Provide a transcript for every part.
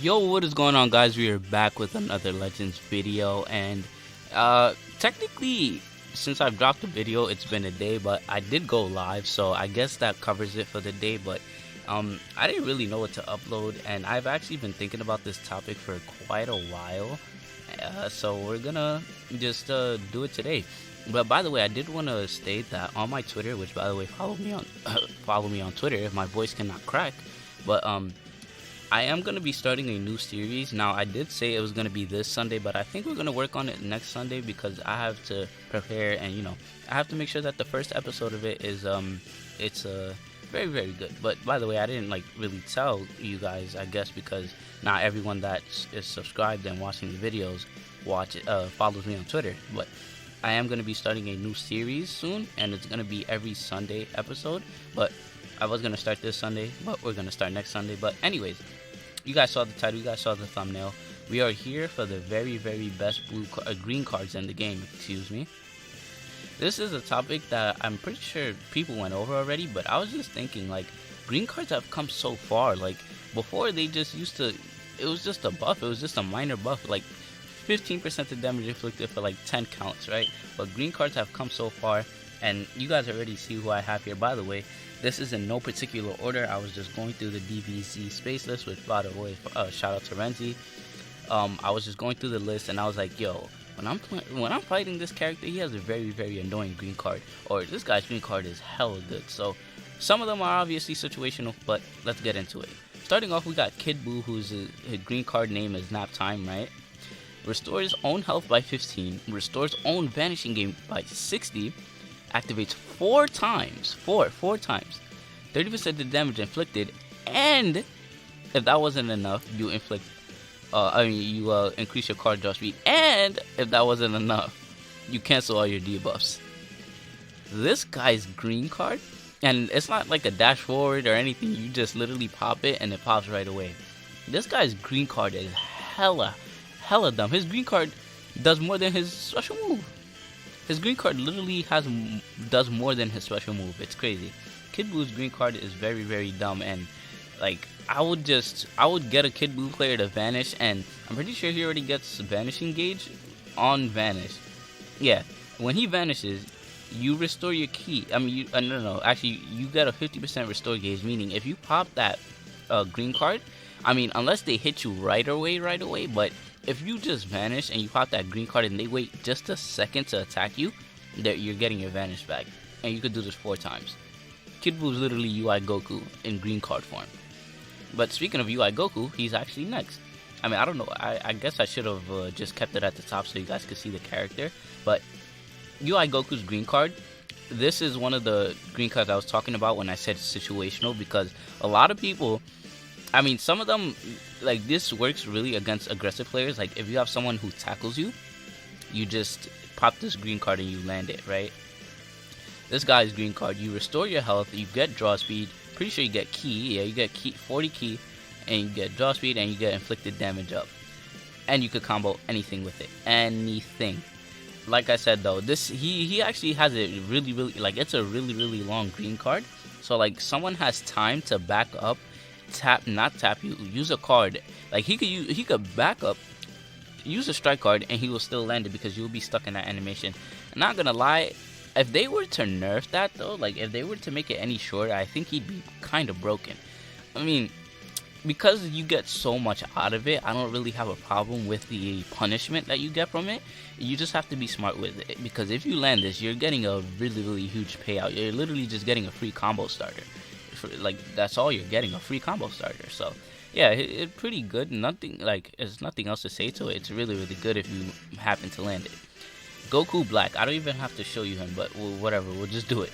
Yo, what is going on, guys? We are back with another Legends video, and technically, since I've dropped the video, it's been a day, but I did go live, so I guess that covers it for the day. But I didn't really know what to upload, and I've actually been thinking about this topic for quite a while, so we're gonna just do it today. But by the way, I did want to state that on my Twitter, which by the way, follow me on follow me on Twitter if my voice cannot crack, but I am going to be starting a new series. Now, I did say it was going to be this Sunday, but I think we're going to work on it next Sunday because I have to prepare and, I have to make sure that the first episode of it is, it's very, very good. But by the way, I didn't, really tell you guys, I guess, because not everyone that is subscribed and watching the videos follows me on Twitter. But I am going to be starting a new series soon, and it's going to be every Sunday episode. But I was going to start this Sunday, but we're going to start next Sunday. But anyways, you guys saw the title, you guys saw the thumbnail. We are here for the very, very best green cards in the game, excuse me. This is a topic that I'm pretty sure people went over already, but I was just thinking, green cards have come so far. Before they just used to, it was just a buff, it was just a minor buff, 15% of damage inflicted for 10 counts, right? But green cards have come so far, and you guys already see who I have here. By the way, this is in no particular order. I was just going through the DBZ space list, which, by the way, shout out to Renzi. I was just going through the list, and I was like, yo, when I'm fighting this character, he has a very, very annoying green card, or this guy's green card is hella good. So some of them are obviously situational, but let's get into it. Starting off, we got Kid Buu, whose green card name is Nap Time, right? Restores own health by 15, restores own vanishing game by 60, activates 4 times, 4 times, 30% of the damage inflicted, and if that wasn't enough, you increase your card draw speed, and if that wasn't enough, you cancel all your debuffs. This guy's green card, and it's not like a dash forward or anything, you just literally pop it and it pops right away. This guy's green card is hella dumb. His green card does more than his special move. His green card literally does more than his special move. It's crazy. Kid Buu's green card is very, very dumb, and I would get a Kid Buu player to vanish, and I'm pretty sure he already gets vanishing gauge on vanish. Yeah, when he vanishes, you restore your key. I mean, no, actually, you get a 50% restore gauge, meaning if you pop that green card, I mean, unless they hit you right away, but if you just vanish and you pop that green card and they wait just a second to attack you, you're getting your vanish back. And you could do this 4 times. Kid Buu is literally UI Goku in green card form. But speaking of UI Goku, he's actually next. I mean, I don't know. I guess I should have just kept it at the top so you guys could see the character. But UI Goku's green card, this is one of the green cards I was talking about when I said situational, because a lot of people, I mean, some of them, this works really against aggressive players. If you have someone who tackles you, you just pop this green card and you land it, right? This guy's green card, you restore your health, you get draw speed, pretty sure you get key, yeah, you get key, 40 key, and you get draw speed, and you get inflicted damage up. And you could combo anything with it, anything. Like I said though, he actually has a really, it's a really, really long green card. So someone has time to back up, not tap you, use a card. He could back up, use a strike card, and he will still land it because you'll be stuck in that animation. I'm not gonna lie, if they were to nerf that though, if they were to make it any shorter, I think he'd be kind of broken. I mean, because you get so much out of it, I don't really have a problem with the punishment that you get from it. You just have to be smart with it, because if you land this, you're getting a really, really huge payout. You're literally just getting a free combo starter. That's all you're getting, a free combo starter. So yeah, it's pretty good. There's nothing else to say to it. It's really, really good if you happen to land it. Goku Black, I don't even have to show you him, but whatever, we'll just do it.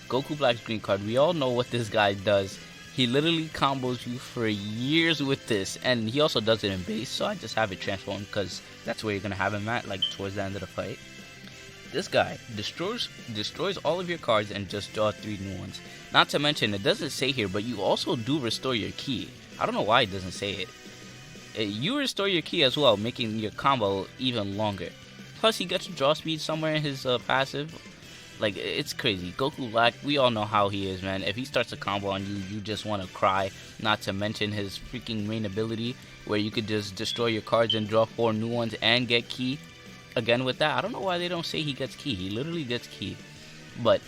Goku Black's green card, we all know what this guy does. He literally combos you for years with this, and he also does it in base, so I just have it transformed because that's where you're gonna have him at, towards the end of the fight. This guy destroys all of your cards and just draw 3 new ones. Not to mention, it doesn't say here, but you also do restore your key. I don't know why it doesn't say it. You restore your key as well, making your combo even longer. Plus, he gets draw speed somewhere in his passive. Like, it's crazy. Goku Black, we all know how he is, man. If he starts a combo on you, you just want to cry. Not to mention his freaking main ability, where you could just destroy your cards and draw 4 new ones and get ki. Again, with that, I don't know why they don't say he gets ki. He literally gets ki. But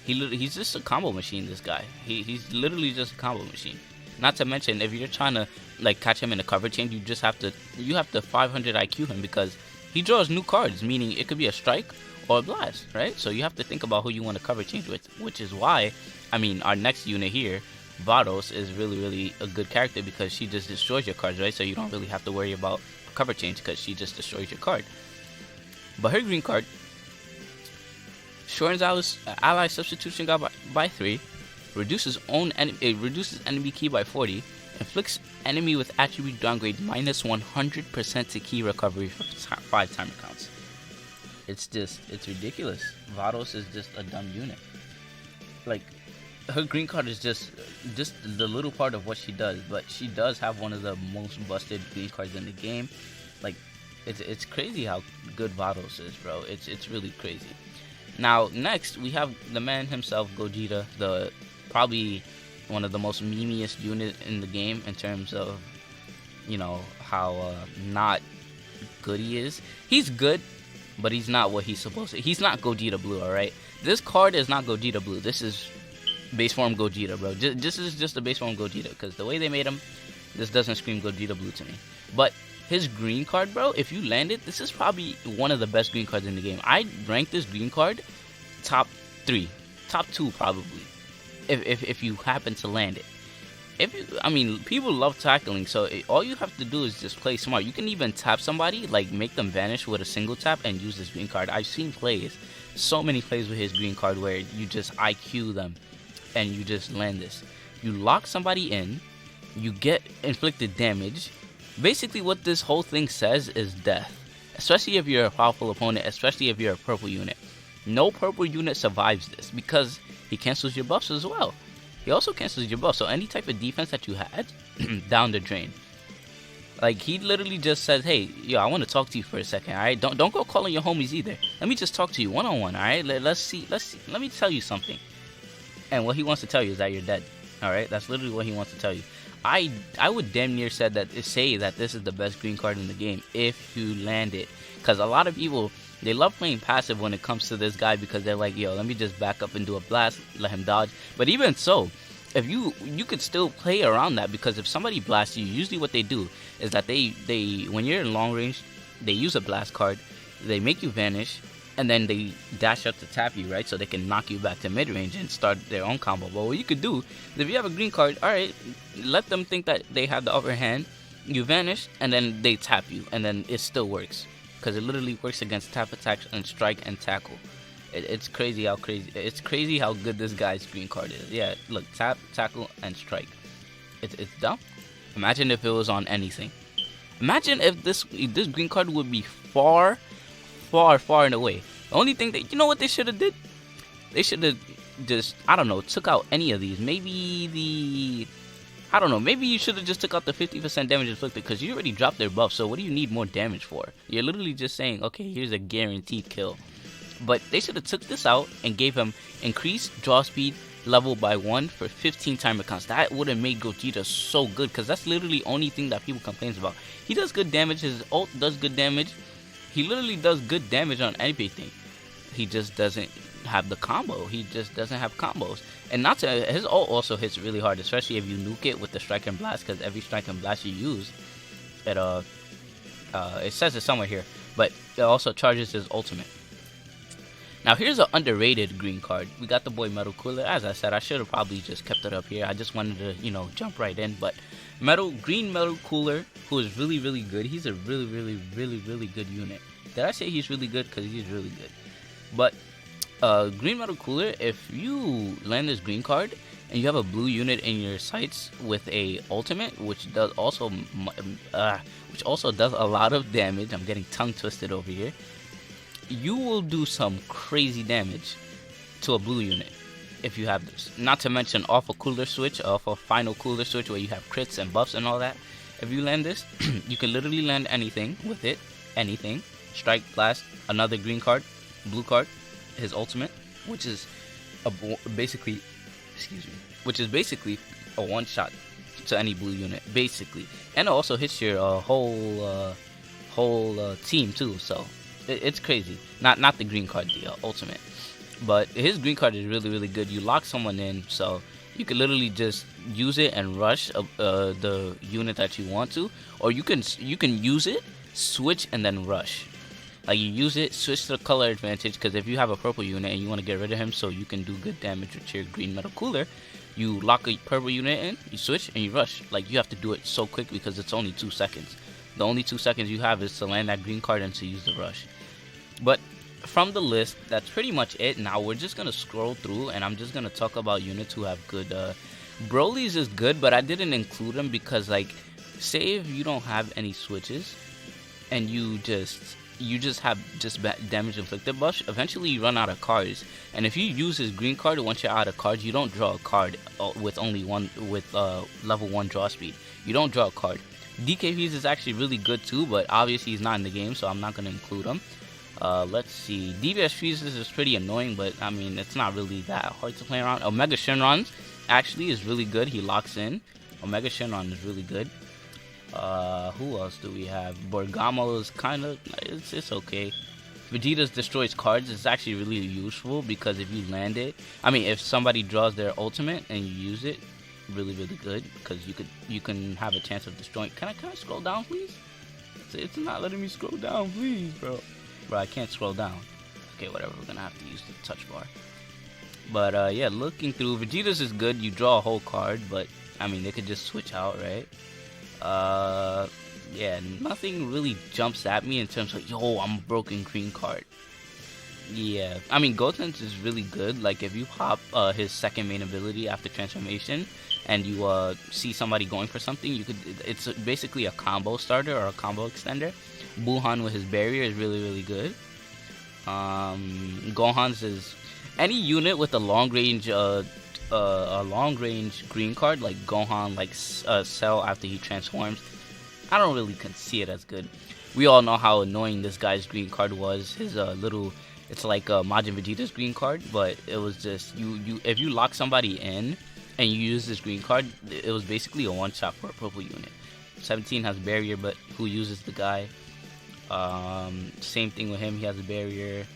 he's just a combo machine, this guy. He's literally just a combo machine. Not to mention, if you're trying to like catch him in a cover change, you have to 500 IQ him, because he draws new cards, meaning it could be a strike or a blast, right? So you have to think about who you want to cover change with, which is why, I mean, our next unit here, Vados, is really a good character, because she just destroys your cards, right? So you don't really have to worry about cover change, because she just destroys your card. But her green card shortens ally substitution guard by 3, reduces enemy ki by 40, inflicts enemy with attribute downgrade minus 100% to ki recovery for 5 timer counts. It's ridiculous. Vados is just a dumb unit. Like, her green card is just the little part of what she does, but she does have one of the most busted green cards in the game. Like, it's crazy how good Vados is, bro. It's really crazy. Now, next we have the man himself, Gogeta, the probably one of the most memeiest unit in the game in terms of, you know, how not good he is. He's good, but he's not what he's supposed to. He's not Gogeta Blue, alright? This card is not Gogeta Blue. This is base form Gogeta, bro. This is just a base form Gogeta, because the way they made him, this doesn't scream Gogeta Blue to me. But his green card, bro, if you land it, this is probably one of the best green cards in the game. I rank this green card top 3, top 2 probably, if you happen to land it. I mean, people love tackling, so all you have to do is just play smart. You can even tap somebody, like make them vanish with a single tap and use this green card. I've seen plays, so many plays with his green card where you just IQ them and you just land this. You lock somebody in, you get inflicted damage. Basically what this whole thing says is death, especially if you're a powerful opponent, especially if you're a purple unit. No purple unit survives this, because he cancels your buffs as well. He also cancels your buff, so any type of defense that you had, down the drain. Like, he literally just says, hey, yo, I want to talk to you for a second, alright? Don't go calling your homies either. Let me just talk to you one-on-one, alright? Let's see. Let me tell you something. And what he wants to tell you is that you're dead, alright? That's literally what he wants to tell you. I would damn near say that this is the best green card in the game if you land it. Because a lot of people, they love playing passive when it comes to this guy, because they're like, yo, let me just back up and do a blast, let him dodge. But even so, if you could still play around that, because if somebody blasts you, usually what they do is that they when you're in long range, they use a blast card, they make you vanish, and then they dash up to tap you, right? So they can knock you back to mid range and start their own combo. But what you could do is, if you have a green card, alright, let them think that they have the upper hand, you vanish, and then they tap you, and then it still works. Because it literally works against tap attacks and strike and tackle. It's crazy how good this guy's green card is. Yeah, look, tap, tackle, and strike. It's dumb. Imagine if it was on anything. Imagine if this green card would be far and away. The only thing that, you know what they should have did? They should have just, I don't know, took out any of these. Maybe you should have just took out the 50% damage inflicted, because you already dropped their buff, so what do you need more damage for? You're literally just saying, okay, here's a guaranteed kill. But they should have took this out and gave him increased draw speed level by 1 for 15 timer counts. That would have made Gogeta so good, because that's literally the only thing that people complain about. He does good damage, his ult does good damage. He literally does good damage on everything. He just doesn't have the combo. He just doesn't have combos. And his ult also hits really hard, especially if you nuke it with the strike and blast, because every strike and blast you use, it says it somewhere here, but it also charges his ultimate. Now here's an underrated green card. We got the boy Metal Cooler. As I said, I should have probably just kept it up here. I just wanted to, jump right in. But Green Metal Cooler, who is really good. He's a really good unit. Did I say he's really good? Because he's really good. But Green Metal Cooler, if you land this green card and you have a blue unit in your sights with a ultimate, which also does a lot of damage. I'm getting tongue twisted over here. You will do some crazy damage to a blue unit if you have this. Not to mention off a final cooler switch where you have crits and buffs and all that. If you land this, you can literally land anything with it. Anything. Strike, blast, another green card, blue card, his ultimate. which is basically, excuse me, which is basically a one shot to any blue unit, basically, and it also hits your whole team too. So it's crazy. Not the green card, the ultimate, but his green card is really good. You lock someone in, so you can literally just use it and rush the unit that you want to, or you can use it, switch, and then rush. Like you use it, switch to the color advantage, because if you have a purple unit and you want to get rid of him so you can do good damage with your green metal cooler, you lock a purple unit in, you switch, and you rush. Like you have to do it so quick because it's only 2 seconds. The only 2 seconds you have is to land that green card and to use the rush. But from the list, that's pretty much it. Now we're just gonna scroll through, and I'm just gonna talk about units who have good. Broly's is good, but I didn't include him because, like, say if you don't have any switches, and you just have damage inflicted buffs, eventually you run out of cards. And if you use his green card, once you're out of cards, you don't draw a card with only one level 1 draw speed. You don't draw a card. DKV's is actually really good too, but obviously he's not in the game, so I'm not gonna include him. Let's see. DBS Freezes is pretty annoying, but I mean, it's not really that hard to play around. Omega Shenron's actually is really good. He locks in. Omega Shenron is really good. Who else do we have? Borgamo is kind of, it's okay. Vegeta's destroys cards is actually really useful because if you land it, I mean, if somebody draws their ultimate and you use it, really good, because you can have a chance of destroying. Can I scroll down, please? It's not letting me scroll down, please, bro. I can't scroll down. Okay, whatever. We're gonna have to use the touch bar. But yeah, looking through, Vegeta's is good. You draw a whole card, but I mean, they could just switch out, right? Yeah, nothing really jumps at me in terms of, yo, I'm a broken green card. Yeah, I mean, Goten's is really good. Like, if you hop his second main ability after transformation, and you see somebody going for something, it's basically a combo starter or a combo extender. Buhan with his barrier is really good. Gohan's is any unit with a long range green card, like Gohan, like Cell after he transforms. I don't really see it as good. We all know how annoying this guy's green card was. His it's like Majin Vegeta's green card, but it was just you if you lock somebody in and you use this green card, it was basically a one shot for a purple unit. 17 has barrier, but who uses the guy? Same thing with him. He has a barrier.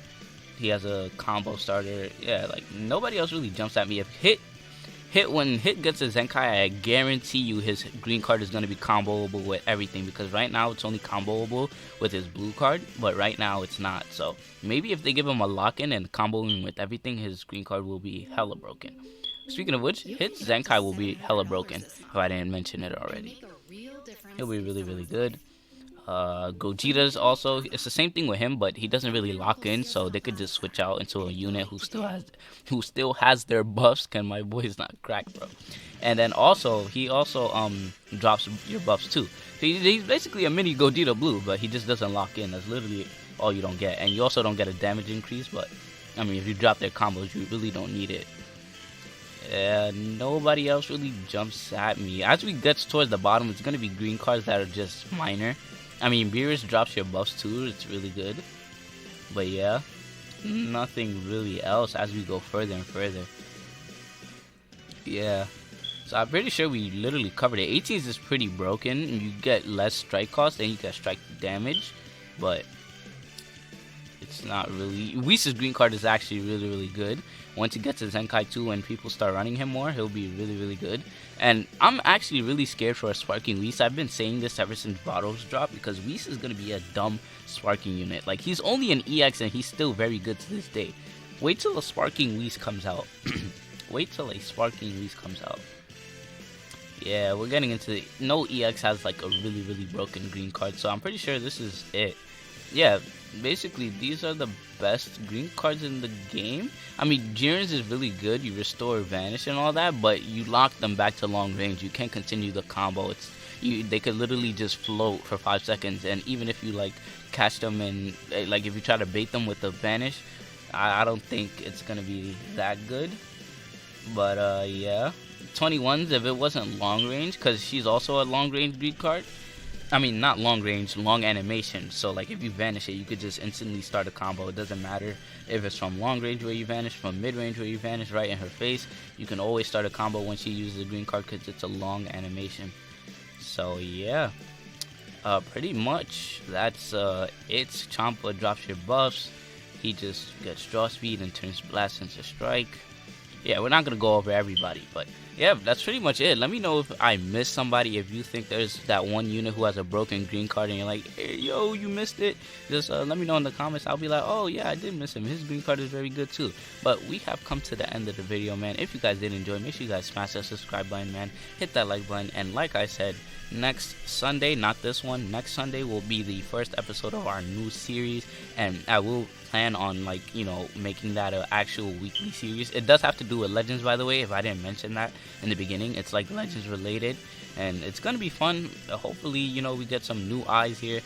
He has a combo starter. Yeah, like nobody else really jumps at me. If when Hit gets a Zenkai, I guarantee you his green card is going to be comboable with everything, because right now it's only comboable with his blue card, but right now it's not. So maybe if they give him a lock-in and comboing with everything, his green card will be hella broken. Speaking of which, Hit's Zenkai will be hella broken, if I didn't mention it already. He'll be really good. Gogeta's also, it's the same thing with him, but he doesn't really lock in, so they could just switch out into a unit who still has their buffs. Can my boy's not crack, bro? And then he also drops your buffs too. So he's basically a mini Gogeta Blue, but he just doesn't lock in. That's literally all you don't get. And you also don't get a damage increase, but I mean, if you drop their combos, you really don't need it. Nobody else really jumps at me. As we get towards the bottom, it's gonna be green cards that are just minor. I mean, Beerus drops your buffs too. It's really good. But yeah, nothing really else as we go further and further. Yeah. So I'm pretty sure we literally covered it. 18s is pretty broken. You get less strike cost and you get strike damage. But it's not really... Whis' green card is actually really good. Once he gets to Zenkai 2 and people start running him more, he'll be really good. And I'm actually really scared for a Sparking Whis. I've been saying this ever since Bottles dropped, because Whis is going to be a dumb Sparking unit. Like, he's only an EX and he's still very good to this day. Wait till a Sparking Whis comes out. Wait till a Sparking Whis comes out. Yeah, we're getting into... No EX has like a really broken green card, so I'm pretty sure this is it. Yeah, basically these are the best green cards in the game. I mean, Jiren's is really good. You restore Vanish and all that, but you lock them back to long range. You can't continue the combo. They could literally just float for 5 seconds, and even if you like catch them and like if you try to bait them with the Vanish, I don't think it's gonna be that good. But yeah, 21s, if it wasn't long range, because she's also a long range green card, I mean, not long range, long animation. So like if you vanish it, you could just instantly start a combo. It doesn't matter if it's from long range where you vanish, from mid range where you vanish, right in her face. You can always start a combo when she uses the green card because it's a long animation. So yeah, pretty much that's it. Champa drops your buffs. He just gets draw speed and turns blast into strike. Yeah, we're not gonna go over everybody, but yeah, that's pretty much it. Let me know if I missed somebody. If you think there's that one unit who has a broken green card and you're like, hey, yo, you missed it, just let me know in the comments. I'll be like, oh yeah, I did miss him. His green card is very good too. But we have come to the end of the video, man. If you guys did enjoy, make sure you guys smash that subscribe button, man. Hit that like button, and like I said, next Sunday, not this one, next Sunday will be the first episode of our new series, and I will plan on, like, you know, making that an actual weekly series. It does have to do with Legends, by the way, if I didn't mention that in the beginning. It's like Legends related, and it's gonna be fun. Hopefully, you know, we get some new eyes here,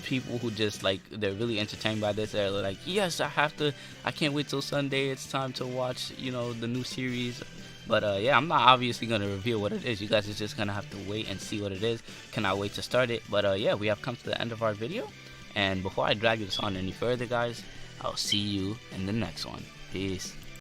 people who just like, they're really entertained by this. They're like, yes, I can't wait till Sunday, it's time to watch, you know, the new series. But yeah, I'm not obviously gonna reveal what it is. You guys are just gonna have to wait and see what it is. Cannot wait to start it. But yeah, we have come to the end of our video, and before I drag this on any further, guys, I'll see you in the next one. Peace.